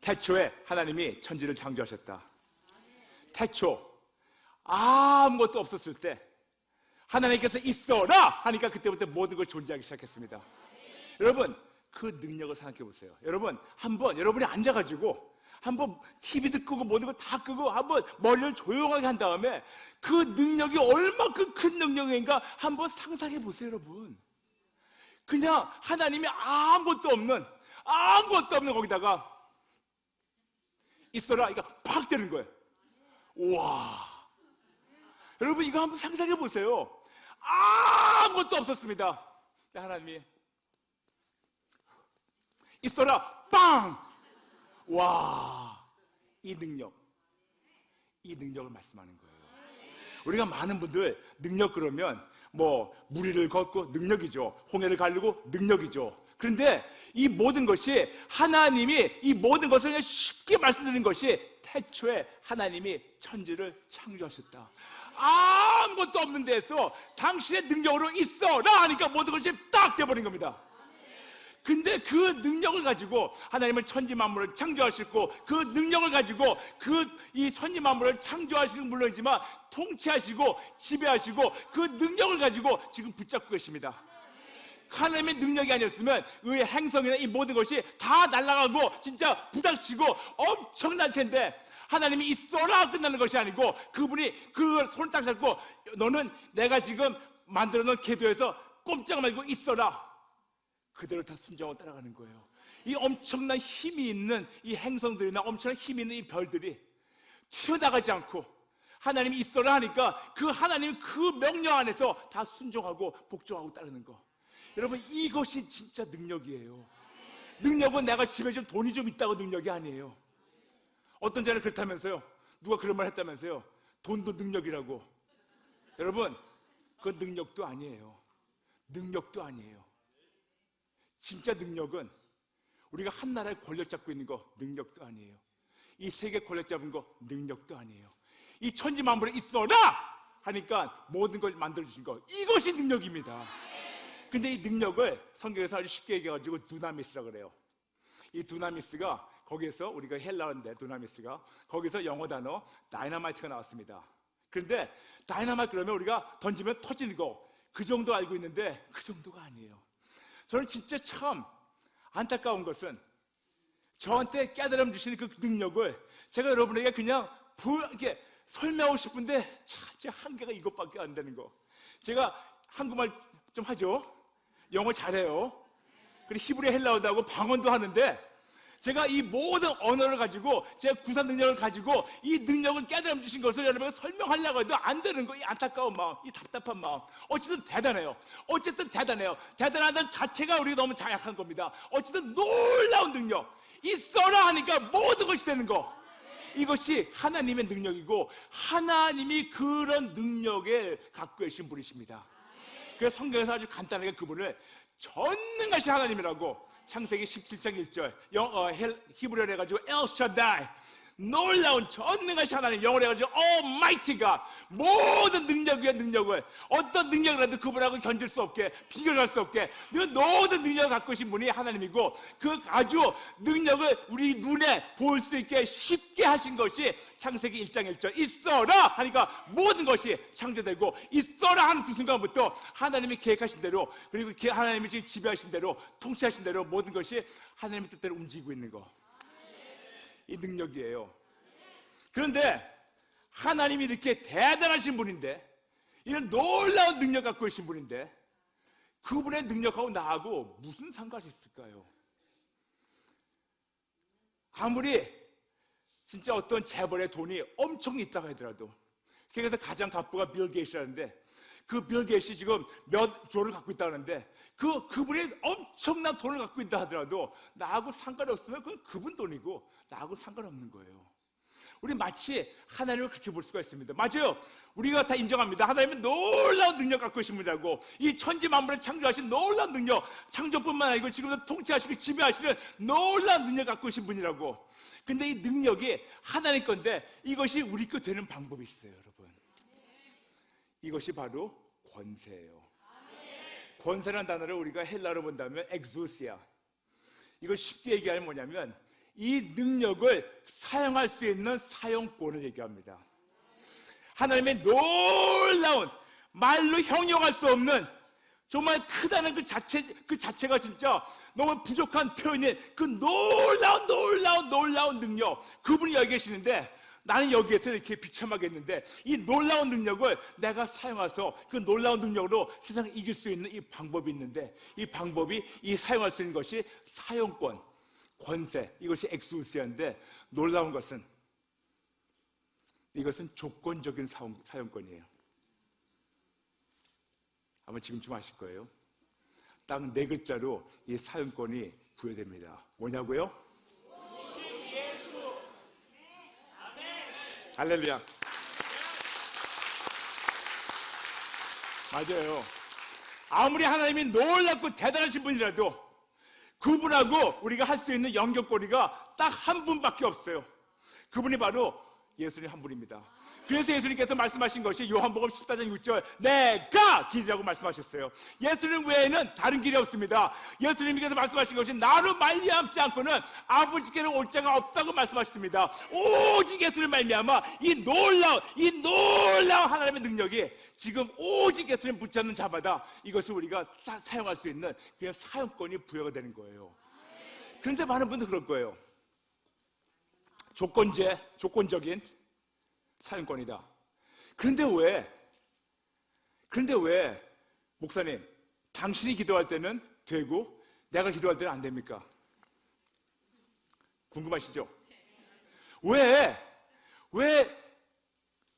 태초에 하나님이 천지를 창조하셨다. 태초 아무것도 없었을 때 하나님께서 있어라 하니까 그때부터 모든 걸 존재하기 시작했습니다. 여러분, 그 능력을 생각해 보세요. 여러분, 한번 여러분이 앉아가지고 한번 TV도 끄고 모든 걸 다 끄고 한번 머리를 조용하게 한 다음에 그 능력이 얼마큼 큰 능력인가 한번 상상해 보세요. 여러분, 그냥 하나님이 아무것도 없는 거기다가 있어라 이거 팍 때린 거예요. 우와, 여러분 이거 한번 상상해 보세요. 아무것도 없었습니다. 하나님이 있어라 빵! 와, 이 능력을 말씀하는 거예요. 우리가 많은 분들 능력 그러면 뭐 무리를 걷고 능력이죠. 홍해를 가르고 능력이죠. 그런데 이 모든 것이 하나님이 이 모든 것을 그냥 쉽게 말씀드린 것이 태초에 하나님이 천지를 창조하셨다. 아무것도 없는 데서 당신의 능력으로 있어라 하니까 모든 것이 딱 돼버린 겁니다. 근데 그 능력을 가지고 하나님은 천지 만물을 창조하셨고 그 능력을 가지고 이 천지 만물을 창조하시는 물론이지만 통치하시고 지배하시고 그 능력을 가지고 지금 붙잡고 계십니다. 하나님의 능력이 아니었으면 의 행성이나 이 모든 것이 다 날아가고 진짜 부닥치고 엄청날 텐데 하나님이 있어라 끝나는 것이 아니고 그분이 그 손을 딱 잡고 너는 내가 지금 만들어 놓은 궤도에서 꼼짝 말고 있어라. 그대로 다 순종하고 따라가는 거예요. 이 엄청난 힘이 있는 이 행성들이나 엄청난 힘이 있는 이 별들이 튀어나가지 않고 하나님이 있어라 하니까 그 하나님 그 명령 안에서 다 순종하고 복종하고 따르는 거. 여러분, 이것이 진짜 능력이에요. 능력은 내가 집에 좀 돈이 좀 있다고 능력이 아니에요. 어떤 자는 그렇다면서요. 누가 그런 말 했다면서요. 돈도 능력이라고. 여러분, 그건 능력도 아니에요. 능력도 아니에요. 진짜 능력은 우리가 한 나라의 권력 잡고 있는 거 능력도 아니에요. 이 세계 권력 잡은 거 능력도 아니에요. 이 천지 만물에 있어라 하니까 모든 걸 만들어주신 거, 이것이 능력입니다. 근데 이 능력을 성경에서 아주 쉽게 얘기해가지고 두나미스라고 그래요. 이 두나미스가 거기에서 우리가 헬라어인데 두나미스가 거기서 영어 단어 다이너마이트가 나왔습니다. 그런데 다이너마이트 그러면 우리가 던지면 터지는 거 그 정도 알고 있는데 그 정도가 아니에요. 저는 진짜 참 안타까운 것은 저한테 깨달음 주시는 그 능력을 제가 여러분에게 그냥 이렇게 설명하고 싶은데 제 한계가 이것밖에 안 되는 거. 제가 한국말 좀 하죠. 영어 잘해요. 그리고 히브리 헬라어도 하고 방언도 하는데 제가 이 모든 언어를 가지고 제가 구사 능력을 가지고 이 능력을 깨달음 주신 것을 여러분에게 설명하려고 해도 안 되는 거. 이 안타까운 마음, 이 답답한 마음. 어쨌든 대단해요. 대단하다는 자체가 우리가 너무 자약한 겁니다. 어쨌든 놀라운 능력. 있어라 하니까 모든 것이 되는 거. 이것이 하나님의 능력이고 하나님이 그런 능력에 갖고 계신 분이십니다. 그래서 성경에서 아주 간단하게 그분을 전능하신 하나님이라고 창세기 17장 1절 히브리어로 해가지고 El Shaddai, 놀라운 전능하신 하나님, 영어로 해가지고 Almighty God, 모든 능력 위에 능력을 어떤 능력이라도 그분하고 견질 수 없게 비교할 수 없게 모든 능력을 갖고 계신 분이 하나님이고 그 아주 능력을 우리 눈에 볼 수 있게 쉽게 하신 것이 창세기 1장 1절 있어라 하니까 모든 것이 창조되고 있어라 하는 그 순간부터 하나님이 계획하신 대로 그리고 하나님이 지금 지배하신 대로 통치하신 대로 모든 것이 하나님의 뜻대로 움직이고 있는 거. 이 능력이에요. 그런데 하나님이 이렇게 대단하신 분인데 이런 놀라운 능력 갖고 계신 분인데 그분의 능력하고 나하고 무슨 상관이 있을까요? 아무리 진짜 어떤 재벌의 돈이 엄청 있다고 하더라도 세계에서 가장 갑부가 빌 게이츠라는데 그 빌 게이츠 지금 몇 조를 갖고 있다는데 그분이 엄청난 돈을 갖고 있다 하더라도 나하고 상관이 없으면 그건 그분 돈이고 나하고 상관없는 거예요. 우리 마치 하나님을 그렇게 볼 수가 있습니다. 맞아요. 우리가 다 인정합니다. 하나님은 놀라운 능력 갖고 계신 분이라고. 이 천지 만물을 창조하신 놀라운 능력, 창조뿐만 아니고 지금도 통치하시고 지배하시는 놀라운 능력 갖고 계신 분이라고. 근데 이 능력이 하나님 건데 이것이 우리 거 되는 방법이 있어요, 여러분. 이것이 바로 권세예요. 권세라는 단어를 우리가 헬라어로 본다면 엑소시아. 이걸 쉽게 얘기하면 뭐냐면 이 능력을 사용할 수 있는 사용권을 얘기합니다. 하나님의 놀라운, 말로 형용할 수 없는, 정말 크다는 그 자체가 진짜 너무 부족한 표현인 그 놀라운 능력, 그분이 여기 계시는데 나는 여기에서 이렇게 비참하게 했는데 이 놀라운 능력을 내가 사용해서 그 놀라운 능력으로 세상을 이길 수 있는 이 방법이 있는데, 이 방법이, 이 사용할 수 있는 것이 사용권, 권세, 이것이 엑스우시아인데, 놀라운 것은 이것은 조건적인 사용권이에요. 아마 지금쯤 아실 거예요. 딱 4글자로 이 사용권이 부여됩니다. 뭐냐고요? 예수. 할렐루야. 맞아요. 아무리 하나님이 놀랍고 대단하신 분이라도 그분하고 우리가 할 수 있는 연결고리가 딱 한 분밖에 없어요. 그분이 바로 예수님 한 분입니다. 그래서 예수님께서 말씀하신 것이 요한복음 14장 6절, 내가 길이라고 말씀하셨어요. 예수님 외에는 다른 길이 없습니다. 예수님께서 말씀하신 것이 나로 말미암지 않고는 아버지께로 올 자가 없다고 말씀하셨습니다. 오직 예수님 말미암아 이 놀라운 하나님의 능력이 지금 오직 예수님 붙잡는 자마다 이것을 우리가 사용할 수 있는 그냥 사용권이 부여가 되는 거예요. 그런데 많은 분들 그럴 거예요. 조건적인 사용권이다. 그런데 왜 목사님, 당신이 기도할 때는 되고 내가 기도할 때는 안 됩니까? 궁금하시죠? 왜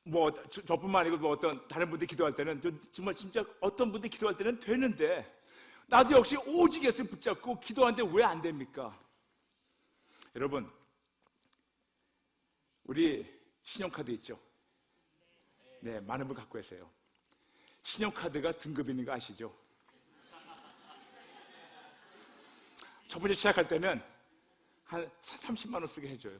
뭐 저뿐만 아니고 뭐 어떤 다른 분들이 기도할 때는 정말 진짜 어떤 분들이 기도할 때는 되는데 나도 역시 오직 예수 붙잡고 기도하는데 왜 안 됩니까? 여러분, 우리 신용카드 있죠? 네, 많은 분 갖고 계세요. 신용카드가 등급이 있는 거 아시죠? 저번에 시작할 때는 한 30만 원 쓰게 해줘요.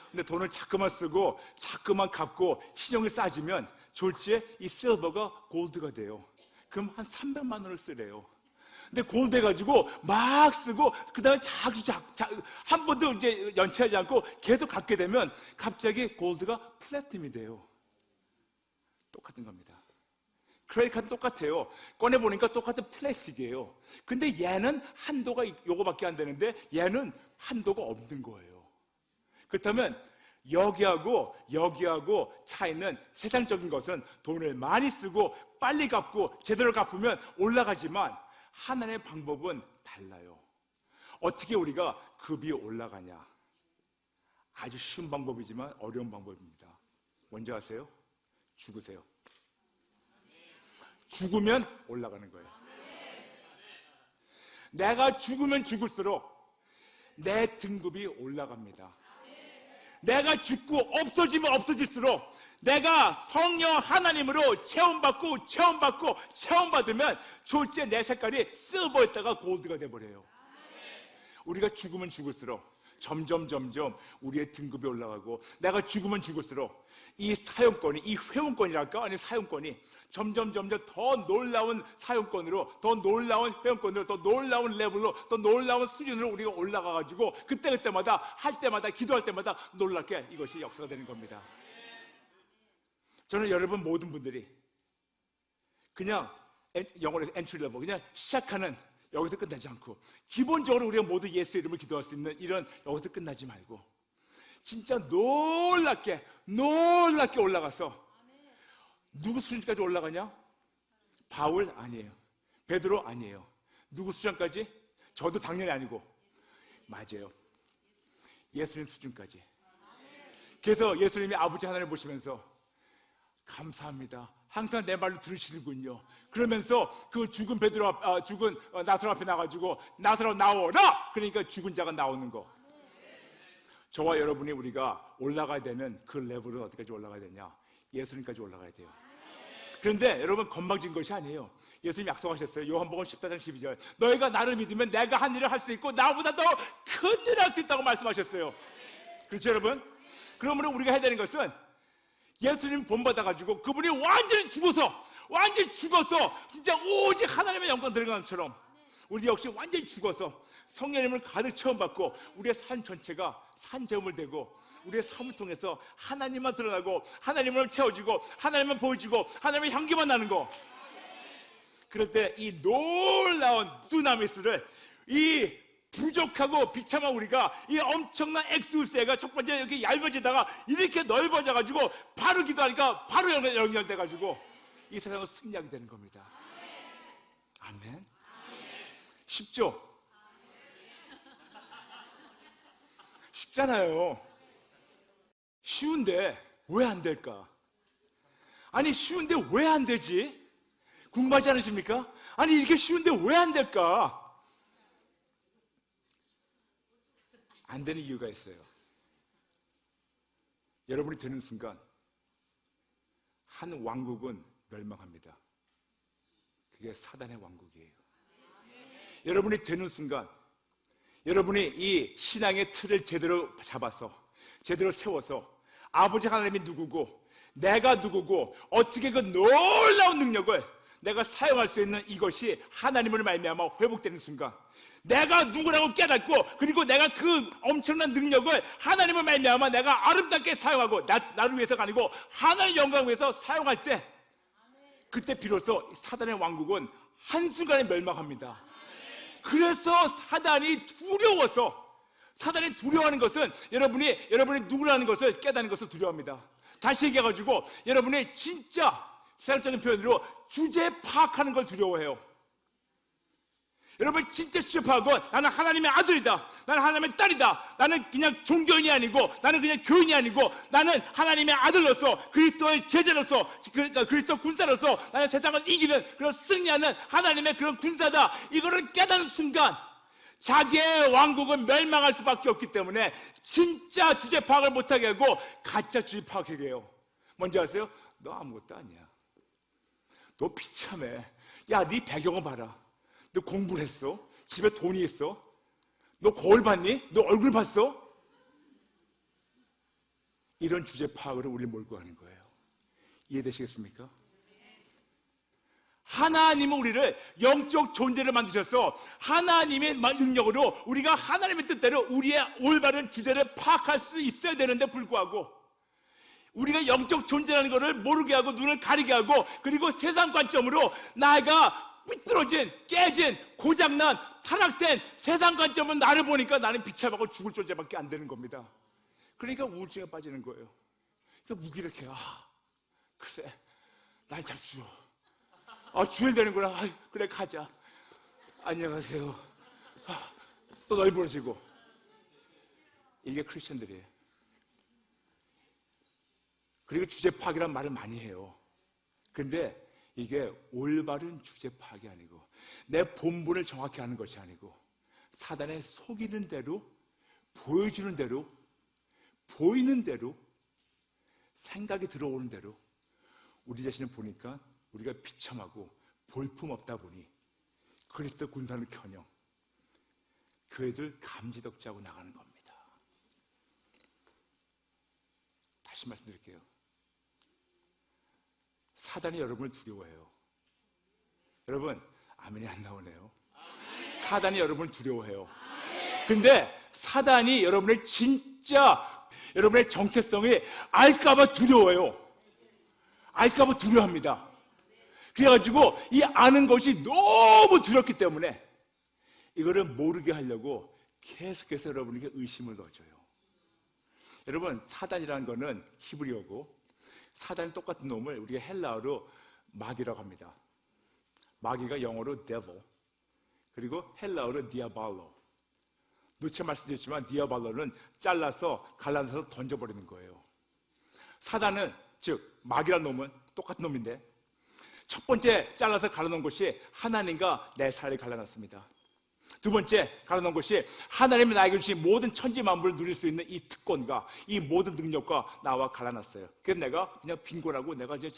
근데 돈을 자꾸만 쓰고 자꾸만 갚고 신용이 싸지면 졸지에 이 실버가 골드가 돼요. 그럼 한 300만 원을 쓰래요. 근데 골드 해가지고 막 쓰고 그 다음에 한 번도 이제 연체하지 않고 계속 갚게 되면 갑자기 골드가 플래티넘이 돼요. 똑같은 겁니다. 크레딧 카드 똑같아요. 꺼내보니까 똑같은 플라스틱이에요. 근데 얘는 한도가 요거밖에 안 되는데 얘는 한도가 없는 거예요. 그렇다면 여기하고 차이는, 세상적인 것은 돈을 많이 쓰고 빨리 갚고 제대로 갚으면 올라가지만 하나님의 방법은 달라요. 어떻게 우리가 급이 올라가냐? 아주 쉬운 방법이지만 어려운 방법입니다. 뭔지 아세요? 죽으세요. 죽으면 올라가는 거예요. 내가 죽으면 죽을수록 내 등급이 올라갑니다. 내가 죽고 없어지면 없어질수록 내가 성령 하나님으로 체험받으면 졸지에 내 색깔이 실버였다가 골드가 돼버려요. 우리가 죽으면 죽을수록 점점 우리의 등급이 올라가고, 내가 죽으면 죽을수록 이 사용권이, 이 회원권이랄까? 아니 사용권이 점점 더 놀라운 사용권으로, 더 놀라운 회원권으로, 더 놀라운 레벨로, 더 놀라운 수준으로 우리가 올라가가지고 그때마다 할 때마다 기도할 때마다 놀랍게 이것이 역사가 되는 겁니다. 저는 여러분 모든 분들이 그냥 영어로 엔트리 레벨, 그냥 시작하는, 여기서 끝나지 않고 기본적으로 우리가 모두 예수의 이름을 기도할 수 있는 이런, 여기서 끝나지 말고 진짜 놀랍게 올라가서, 누구 수준까지 올라가냐? 바울 아니에요. 베드로 아니에요. 누구 수준까지? 저도 당연히 아니고, 맞아요. 예수님 수준까지. 그래서 예수님이 아버지 하나님을 보시면서 감사합니다, 항상 내 말로 들으시는군요. 그러면서 그 죽은 죽은 나사로 앞에 나가지고 나사로 나오라! 그러니까 죽은 자가 나오는 거. 저와 여러분이 우리가 올라가야 되는 그 레벨은 어디까지 올라가야 되냐? 예수님까지 올라가야 돼요. 그런데 여러분, 건방진 것이 아니에요. 예수님 약속하셨어요. 요한복음 14장 12절, 너희가 나를 믿으면 내가 한 일을 할 수 있고 나보다 더 큰 일을 할 수 있다고 말씀하셨어요. 그렇죠 여러분? 그러므로 우리가 해야 되는 것은 예수님 본받아가지고 그분이 완전히 죽어서 진짜 오직 하나님의 영광 들어가는 것처럼 우리 역시 완전히 죽어서 성령님을 가득 체험받고 우리의 삶 전체가 산재물 되고 우리의 삶을 통해서 하나님만 드러나고 하나님만 채워지고 하나님만 보여지고 하나님의 향기만 나는 거. 그럴 때 이 놀라운 두나미스를 이 부족하고 비참한 우리가 이 엄청난 엑스우스가 첫 번째 이렇게 얇아지다가 이렇게 넓어져가지고 바로 기도하니까 바로 연결돼가지고 이 세상을 승리하게 되는 겁니다. 아멘. 쉽죠? 쉽잖아요. 쉬운데 왜 안 될까? 아니 쉬운데 왜 안 되지? 궁금하지 않으십니까? 아니 이렇게 쉬운데 왜 안 될까? 안 되는 이유가 있어요. 여러분이 되는 순간 한 왕국은 멸망합니다. 그게 사단의 왕국이에요. 여러분이 되는 순간 여러분이 이 신앙의 틀을 제대로 잡아서 제대로 세워서 아버지 하나님이 누구고 내가 누구고 어떻게 그 놀라운 능력을 내가 사용할 수 있는 이것이 하나님을 말미암아 회복되는 순간 내가 누구라고 깨닫고 그리고 내가 그 엄청난 능력을 하나님을 말미암아 내가 아름답게 사용하고 나를 위해서가 아니고 하나님의 영광을 위해서 사용할 때 그때 비로소 사단의 왕국은 한순간에 멸망합니다. 그래서 사단이 두려워하는 것은 여러분이 누구라는 것을 깨닫는 것을 두려워합니다. 다시 얘기해가지고 여러분이 진짜 세상적인 표현으로 주제 파악하는 걸 두려워해요. 여러분 진짜 주제 파악은 나는 하나님의 아들이다, 나는 하나님의 딸이다, 나는 그냥 종교인이 아니고 나는 그냥 교인이 아니고 나는 하나님의 아들로서 그리스도의 제자로서 그리스도 군사로서 나는 세상을 이기는 그런 승리하는 하나님의 그런 군사다. 이거를 깨닫는 순간 자기의 왕국은 멸망할 수밖에 없기 때문에 진짜 주제 파악을 못하게 하고 가짜 주제 파악하게 해요. 뭔지 아세요? 너 아무것도 아니야. 너 비참해. 야, 네 배경을 봐라. 너 공부를 했어? 집에 돈이 있어? 너 거울 봤니? 너 얼굴 봤어? 이런 주제 파악으로 우리를 몰고 가는 거예요. 이해되시겠습니까? 하나님은 우리를 영적 존재를 만드셔서 하나님의 능력으로 우리가 하나님의 뜻대로 우리의 올바른 주제를 파악할 수 있어야 되는데 불구하고 우리가 영적 존재라는 것을 모르게 하고 눈을 가리게 하고 그리고 세상 관점으로 나가 삐뚤어진, 깨진, 고장난, 타락된 세상 관점은 나를 보니까 나는 비참하고 죽을 존재밖에 안 되는 겁니다. 그러니까 우울증에 빠지는 거예요. 그러니까 무기력해. 글쎄, 날 잡수요. 주일 되는구나. 그래, 가자. 안녕하세요. 또 넓어지고. 이게 크리스천들이에요. 그리고 주제 파악이란 말을 많이 해요. 근데 이게 올바른 주제 파악이 아니고 내 본분을 정확히 아는 것이 아니고 사단의 속이는 대로 보여주는 대로 보이는 대로 생각이 들어오는 대로 우리 자신을 보니까 우리가 비참하고 볼품없다 보니 그리스도 군사는커녕 교회들 감지덕지하고 나가는 겁니다. 다시 말씀드릴게요. 사단이 여러분을 두려워해요. 여러분, 아멘이 안 나오네요. 사단이 여러분을 두려워해요. 근데 사단이 여러분의 진짜 여러분의 정체성이 알까봐 두려워해요. 알까봐 두려워합니다. 그래가지고 이 아는 것이 너무 두렵기 때문에 이거를 모르게 하려고 계속해서 여러분에게 의심을 넣어줘요. 여러분, 사단이라는 거는 히브리어고 사단이 똑같은 놈을 우리가 헬라어로 마귀라고 합니다. 마귀가 영어로 devil, 그리고 헬라어로 디아발로. 누차 말씀드렸지만 디아발로는 잘라서 갈라서 던져버리는 거예요. 사단은, 즉 마귀라는 놈은 똑같은 놈인데 첫 번째 잘라서 갈라놓은 것이 하나님과 내 사이를 갈라놨습니다. 두 번째 갈라놓은 것이 하나님이 나에게 주신 모든 천지 만물을 누릴 수 있는 이 특권과 이 모든 능력과 나와 갈라놨어요. 그래서 내가 그냥 빈곤하고 내가 이제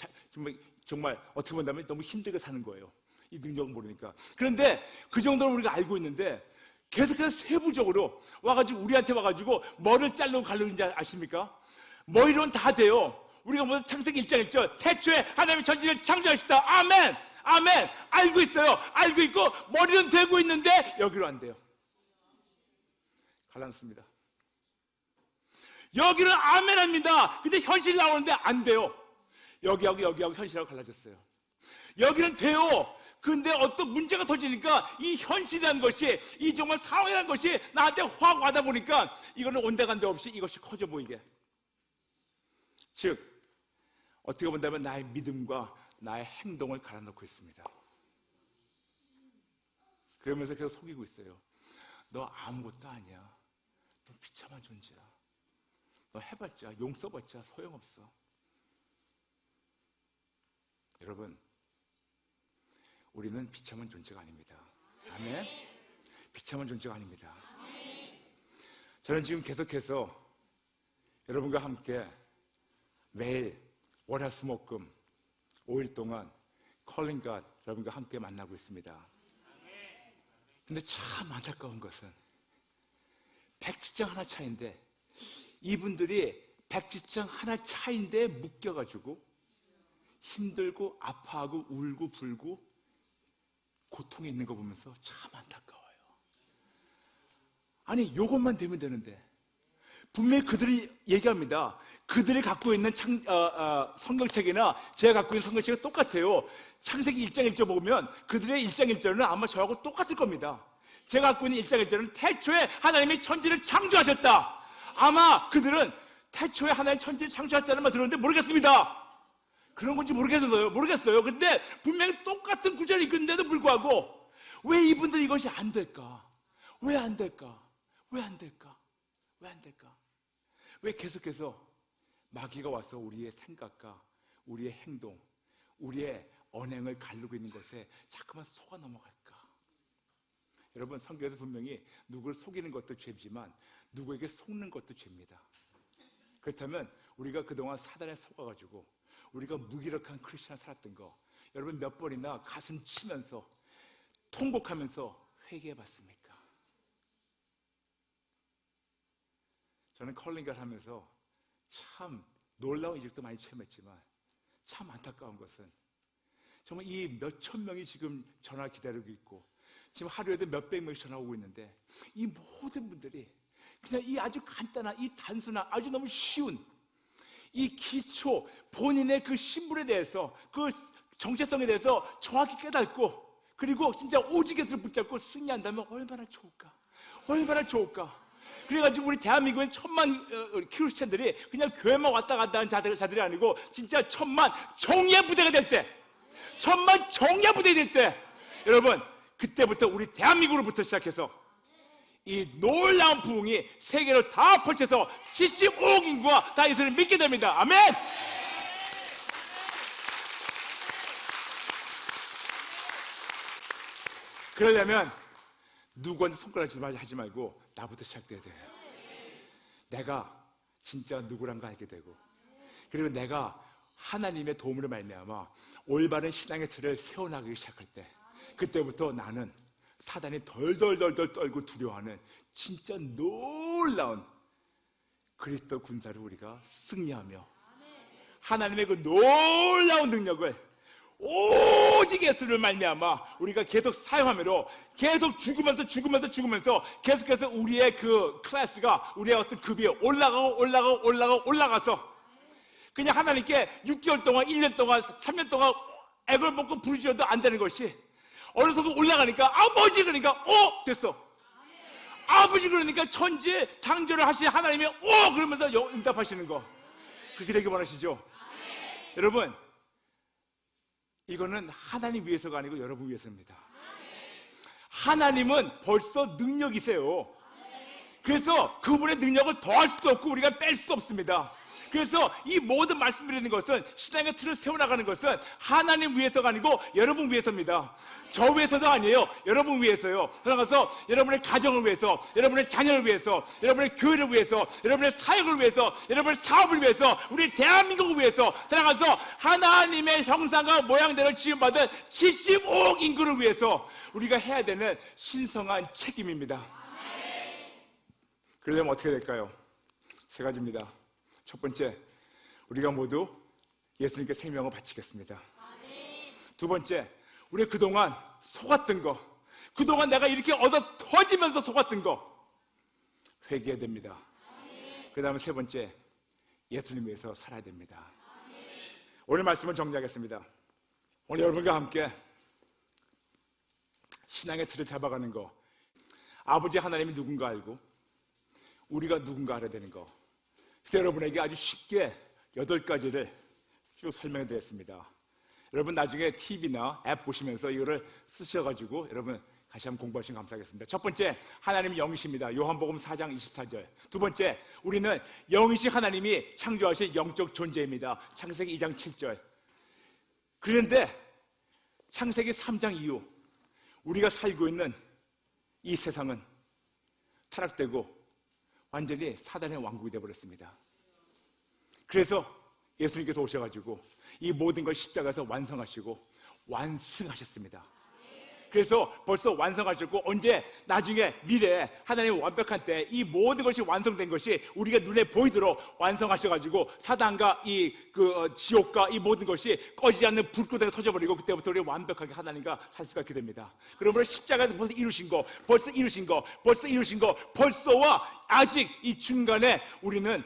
정말 어떻게 본다면 너무 힘들게 사는 거예요. 이 능력을 모르니까. 그런데 그 정도는 우리가 알고 있는데 계속해서 세부적으로 와가지고 우리한테 와가지고 뭐를 자르고 갈르는지 아십니까? 머리로는 다 돼요. 우리가 무슨 창세기 1장 있죠? 태초에 하나님이 천지를 창조하시다. 아멘! 아멘. 알고 있어요. 알고 있고 머리는 되고 있는데 여기로 안 돼요. 갈라놓습니다. 여기는 아멘 합니다. 근데 현실 나오는데 안 돼요. 여기하고 현실하고 갈라졌어요. 여기는 돼요. 근데 어떤 문제가 터지니까 이 현실이라는 것이, 이 정말 상황이라는 것이 나한테 확 와다 보니까 이거는 온데간데 없이 이것이 커져 보이게. 즉 어떻게 본다면 나의 믿음과 나의 행동을 갈아놓고 있습니다. 그러면서 계속 속이고 있어요. 너 아무것도 아니야. 너 비참한 존재야. 너 해봤자, 용 써봤자 소용없어. 여러분, 우리는 비참한 존재가 아닙니다. 아멘? 비참한 존재가 아닙니다. 저는 지금 계속해서 여러분과 함께 매일 월화수목금 5일 동안 Calling God 여러분과 함께 만나고 있습니다. 근데 참 안타까운 것은 백지장 하나 차인데, 이분들이 백지장 하나 차인데 묶여가지고 힘들고 아파하고 울고 불고 고통에 있는 거 보면서 참 안타까워요. 아니, 요것만 되면 되는데 분명히 그들이 얘기합니다. 그들이 갖고 있는 성경책이나 제가 갖고 있는 성경책이 똑같아요. 창세기 1장 1절 보면 그들의 1장 1절은 아마 저하고 똑같을 겁니다. 제가 갖고 있는 1장 1절은 태초에 하나님이 천지를 창조하셨다. 아마 그들은 태초에 하나님 천지를 창조하셨다는 말 들었는데 모르겠습니다. 그런 건지 모르겠어요. 근데 분명히 똑같은 구절이 있는데도 불구하고 왜 이분들 이것이 안 될까? 왜 안 될까? 왜 안 될까? 왜 안 될까? 왜 계속해서 마귀가 와서 우리의 생각과 우리의 행동, 우리의 언행을 가르고 있는 것에 자꾸만 속아 넘어갈까? 여러분, 성경에서 분명히 누구를 속이는 것도 죄지만 누구에게 속는 것도 죄입니다. 그렇다면 우리가 그동안 사단에 속아가지고 우리가 무기력한 크리스찬 살았던 거, 여러분 몇 번이나 가슴 치면서 통곡하면서 회개해 봤습니까? 저는 컬링걸 하면서 참 놀라운 이적도 많이 체험했지만 참 안타까운 것은 정말 이 몇천 명이 지금 전화 기다리고 있고 지금 하루에도 몇백 명이 전화 오고 있는데 이 모든 분들이 그냥 이 아주 간단한, 이 단순한, 아주 너무 쉬운 이 기초, 본인의 그 신분에 대해서, 그 정체성에 대해서 정확히 깨닫고, 그리고 진짜 오직 예수를 붙잡고 승리한다면 얼마나 좋을까? 얼마나 좋을까? 그래가지고 우리 대한민국의 1000만 크리스찬들이 그냥 교회만 왔다 갔다 하는 자들이 아니고 진짜 1000만 정예 부대가 될 때, 1000만 정예 부대가 될 때, 여러분 그때부터 우리 대한민국으로부터 시작해서 이 놀라운 부흥이 세계를 다 펼쳐서 75억 인구가 다 예수를 믿게 됩니다. 아멘! 그러려면 누구한테 손가락질 하지 말고 나부터 시작돼야 돼요. 내가 진짜 누구란 거 알게 되고, 그리고 내가 하나님의 도움으로 말미암아 올바른 신앙의 틀을 세워나가기 시작할 때, 그때부터 나는 사단이 덜덜덜 떨고 두려워하는 진짜 놀라운 그리스도 군사를 우리가 승리하며 하나님의 그 놀라운 능력을 오직 예수를 말미암아 우리가 계속 사용하므로 계속 죽으면서 계속해서 우리의 그 클래스가, 우리의 어떤 급이 올라가서 그냥 하나님께 6개월 동안, 1년 동안, 3년 동안 액을 먹고 부르짖어도 안 되는 것이 어느 순간 올라가니까 아버지, 그러니까 됐어. 아버지, 그러니까 천지에 창조를 하신 하나님이 그러면서 응답하시는 거, 그렇게 되길 원하시죠? 여러분, 이거는 하나님 위해서가 아니고 여러분 위해서입니다. 하나님은 벌써 능력이세요. 그래서 그분의 능력을 더할 수도 없고 우리가 뺄 수도 없습니다. 그래서 이 모든 말씀드리는 것은, 신앙의 틀을 세워나가는 것은 하나님 위해서가 아니고 여러분 위해서입니다. 저 위해서도 아니에요. 여러분 위해서요. 들어가서 여러분의 가정을 위해서, 여러분의 자녀를 위해서, 여러분의 교회를 위해서, 여러분의 사역을 위해서, 여러분의 사업을 위해서, 우리 대한민국을 위해서, 들어가서 하나님의 형상과 모양대로 지음받은 75억 인구를 위해서 우리가 해야 되는 신성한 책임입니다. 그러려면 어떻게 될까요? 세 가지입니다. 첫 번째, 우리가 모두 예수님께 생명을 바치겠습니다. 두 번째, 우리 그동안 속았던 거, 그동안 내가 이렇게 얻어 터지면서 속았던 거 회개해야 됩니다. 그 다음에 세 번째, 예수님 위해서 살아야 됩니다. 오늘 말씀을 정리하겠습니다. 오늘 여러분과 함께 신앙의 틀을 잡아가는 거, 아버지 하나님이 누군가 알고 우리가 누군가 알아야 되는 거, 그래서 여러분에게 아주 쉽게 8가지를 쭉 설명해 드렸습니다. 여러분 나중에 TV나 앱 보시면서 이거를 쓰셔가지고 여러분 다시 한번 공부하시면 감사하겠습니다. 첫 번째, 하나님은 영이십니다. 요한복음 4장 24절. 두 번째, 우리는 영이신 하나님이 창조하신 영적 존재입니다. 창세기 2장 7절. 그런데 창세기 3장 이후 우리가 살고 있는 이 세상은 타락되고 완전히 사단의 왕국이 되어버렸습니다. 그래서 예수님께서 오셔가지고 이 모든 걸 십자가에서 완성하시고 완승하셨습니다. 그래서 벌써 완성하셨고 언제 나중에 미래에 하나님의 완벽한 때 이 모든 것이 완성된 것이 우리가 눈에 보이도록 완성하셔가지고 사단과 이 지옥과 이 모든 것이 꺼지지 않는 불구덩이 터져버리고 그때부터 우리 완벽하게 하나님과 살 수가 있게 됩니다. 그러므로 십자가에서 벌써 이루신 거, 벌써 이루신 거, 벌써 이루신 거, 벌써와 아직 이 중간에 우리는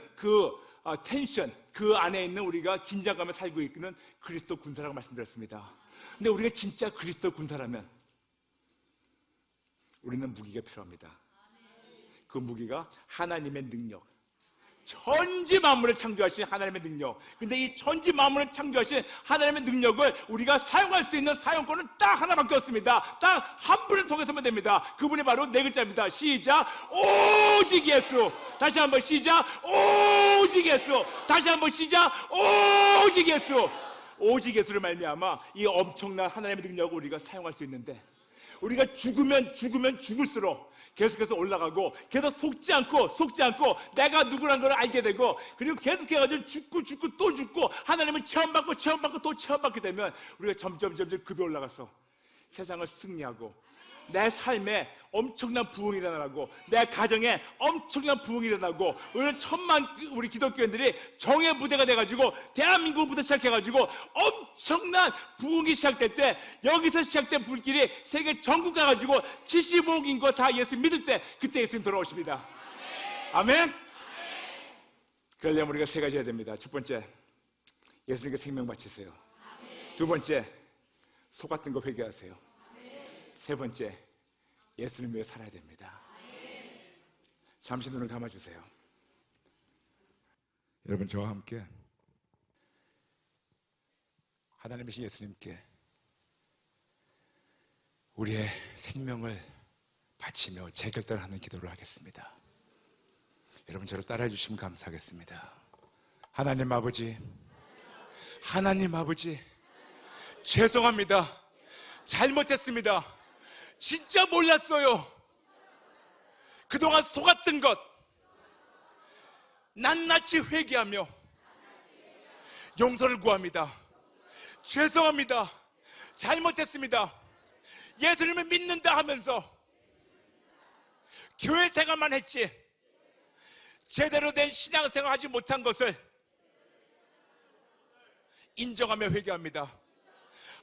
텐션, 그 안에 있는 우리가 긴장감에 살고 있는 그리스도 군사라고 말씀드렸습니다. 근데 우리가 진짜 그리스도 군사라면 우리는 무기가 필요합니다. 그 무기가 하나님의 능력, 천지 만물을 창조하신 하나님의 능력. 근데 이 천지 만물을 창조하신 하나님의 능력을 우리가 사용할 수 있는 사용권은 딱 하나밖에 없습니다. 딱 한 분을 통해서만 됩니다. 그분이 바로 4글자입니다. 시작, 오직 예수. 다시 한번 시작, 오직 예수. 다시 한번 시작, 오직 예수. 오직 예수를 말미암아 이 엄청난 하나님의 능력을 우리가 사용할 수 있는데, 우리가 죽으면 죽을수록 계속해서 올라가고 계속 속지 않고 내가 누구란 걸 알게 되고, 그리고 계속해가지고 죽고 또 죽고 하나님을 체험받고 또 체험받게 되면 우리가 점점 급이 올라가서 세상을 승리하고 내 삶에 엄청난 부흥이 일어나고 내 가정에 엄청난 부흥이 일어나고 오늘 천만 우리 기독교인들이 정의 무대가 돼가지고 대한민국부터 시작해가지고 엄청난 부흥이 시작될 때, 여기서 시작된 불길이 세계 전국 가가지고 75억 인구가 다 예수 믿을 때, 그때 예수님 돌아오십니다. 아멘. 그러려면 우리가 3가지 해야 됩니다. 첫 번째, 예수님께 생명 바치세요. 두 번째, 속았던 거 회개하세요. 세 번째, 예수님 위해 살아야 됩니다. 잠시 눈을 감아주세요. 여러분, 저와 함께 하나님이신 예수님께 우리의 생명을 바치며 재결단하는 기도를 하겠습니다. 여러분, 저를 따라해 주시면 감사하겠습니다. 하나님 아버지, 죄송합니다. 잘못했습니다. 진짜 몰랐어요. 그동안 속았던 것 낱낱이 회개하며 용서를 구합니다. 죄송합니다. 잘못했습니다. 예수님을 믿는다 하면서 교회 생활만 했지 제대로 된 신앙생활 하지 못한 것을 인정하며 회개합니다.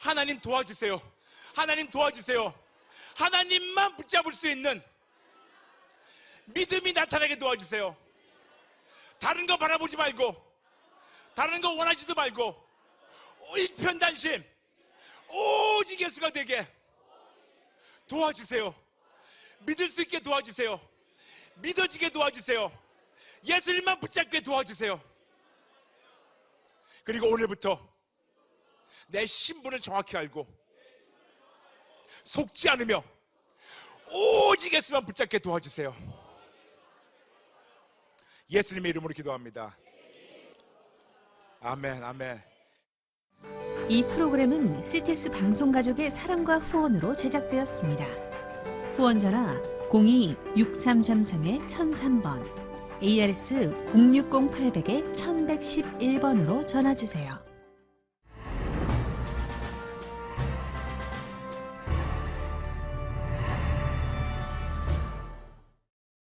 하나님 도와주세요. 하나님 도와주세요. 하나님만 붙잡을 수 있는 믿음이 나타나게 도와주세요. 다른 거 바라보지 말고, 다른 거 원하지도 말고, 일편단심, 오직 예수가 되게 도와주세요. 믿을 수 있게 도와주세요. 믿어지게 도와주세요. 예수님만 붙잡게 도와주세요. 그리고 오늘부터 내 신분을 정확히 알고 속지 않으며 오직 예수만 붙잡게 도와주세요. 예수님의 이름으로 기도합니다. 아멘, 아멘. 이 프로그램은 CTS 방송가족의 사랑과 후원으로 제작되었습니다. 후원전화 02-6333-1003번, ARS 060-800-1111번으로 전화주세요.